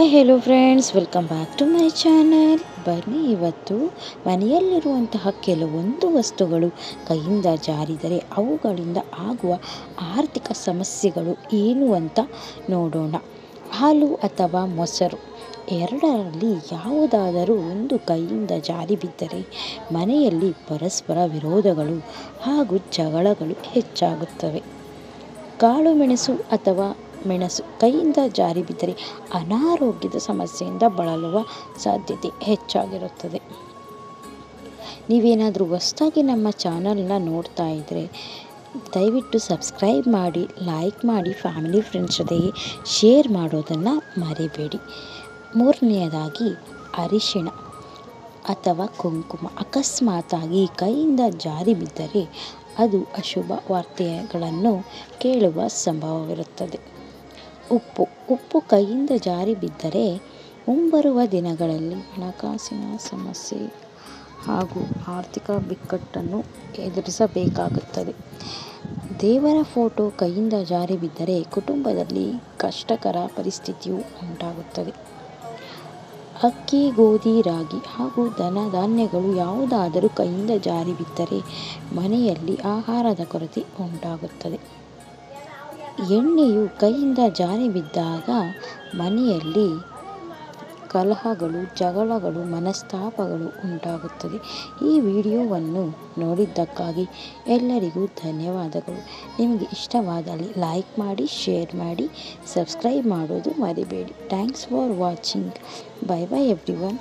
Hi hello friends, welcome back to my channel. ಬನ್ನಿ, ಇವತ್ತು ಮನೆಯಲ್ಲಿರುವಂತಹ ಕೆಲವೊಂದು ವಸ್ತುಗಳು ಕೈಯಿಂದ ಜಾರಿದರೆ ಅವುಗಳಿಂದ ಆಗುವ ಆರ್ಥಿಕ ಸಮಸ್ಯೆಗಳು ಏನು ಅಂತ ನೋಡೋಣ. ಹಾಲು ಅಥವಾ ಮೊಸರು ಎರಡರಲ್ಲಿ ಯಾವುದಾದರೂ ಒಂದು ಕೈಯಿಂದ ಜಾರಿ ಬಿದ್ದರೆ ಮನೆಯಲ್ಲಿ ಪರಸ್ಪರ ವಿರೋಧಗಳು ಹಾಗೂ ಜಗಳಗಳು ಹೆಚ್ಚಾಗುತ್ತವೆ. ಕಾಳು ಮೆಣಸು ಅಥವಾ ಮೆಣಸು ಕೈಯಿಂದ ಜಾರಿ ಬಿದ್ದರೆ ಅನಾರೋಗ್ಯದ ಸಮಸ್ಯೆಯಿಂದ ಬಳಲುವ ಸಾಧ್ಯತೆ ಹೆಚ್ಚಾಗಿರುತ್ತದೆ. ನೀವೇನಾದರೂ ಹೊಸದಾಗಿ ನಮ್ಮ ಚಾನಲ್ನ ನೋಡ್ತಾ ಇದ್ದರೆ ದಯವಿಟ್ಟು ಸಬ್ಸ್ಕ್ರೈಬ್ ಮಾಡಿ, ಲೈಕ್ ಮಾಡಿ, ಫ್ಯಾಮಿಲಿ ಫ್ರೆಂಡ್ಸ್ ಜೊತೆಗೆ ಶೇರ್ ಮಾಡೋದನ್ನು ಮರಿಬೇಡಿ. ಮೂರನೆಯದಾಗಿ ಅರಿಶಿಣ ಅಥವಾ ಕುಂಕುಮ ಅಕಸ್ಮಾತಾಗಿ ಕೈಯಿಂದ ಜಾರಿ ಬಿದ್ದರೆ ಅದು ಅಶುಭ ವಾರ್ತೆಗಳನ್ನು ಕೇಳುವ ಸಂಭವವಿರುತ್ತದೆ. ಉಪ್ಪು ಕೈಯಿಂದ ಜಾರಿ ಬಿದ್ದರೆ ಮುಂಬರುವ ದಿನಗಳಲ್ಲಿ ಹಣಕಾಸಿನ ಸಮಸ್ಯೆ ಹಾಗೂ ಆರ್ಥಿಕ ಬಿಕ್ಕಟ್ಟನ್ನು ಎದುರಿಸಬೇಕಾಗುತ್ತದೆ. ದೇವರ ಫೋಟೋ ಕೈಯಿಂದ ಜಾರಿ ಬಿದ್ದರೆ ಕುಟುಂಬದಲ್ಲಿ ಕಷ್ಟಕರ ಪರಿಸ್ಥಿತಿಯು ಉಂಟಾಗುತ್ತದೆ. ಅಕ್ಕಿ, ಗೋಧಿ, ರಾಗಿ ಹಾಗೂ ಧಾನ್ಯಗಳು ಯಾವುದಾದರೂ ಕೈಯಿಂದ ಜಾರಿ ಬಿದ್ದರೆ ಮನೆಯಲ್ಲಿ ಆಹಾರದ ಕೊರತೆ ಉಂಟಾಗುತ್ತದೆ. ಎಣ್ಣೆಯು ಕೈಯಿಂದ ಜಾರಿ ಬಿದ್ದಾಗ ಮನೆಯಲ್ಲಿ ಕಲಹಗಳು, ಜಗಳಗಳು, ಮನಸ್ತಾಪಗಳು ಉಂಟಾಗುತ್ತದೆ. ಈ ವಿಡಿಯೋವನ್ನು ನೋಡಿದ್ದಕ್ಕಾಗಿ ಎಲ್ಲರಿಗೂ ಧನ್ಯವಾದಗಳು. ನಿಮಗೆ ಇಷ್ಟವಾದಲ್ಲಿ ಲೈಕ್ ಮಾಡಿ, ಶೇರ್ ಮಾಡಿ, ಸಬ್ಸ್ಕ್ರೈಬ್ ಮಾಡೋದು ಮರಿಬೇಡಿ. Thanks for watching. Bye bye everyone.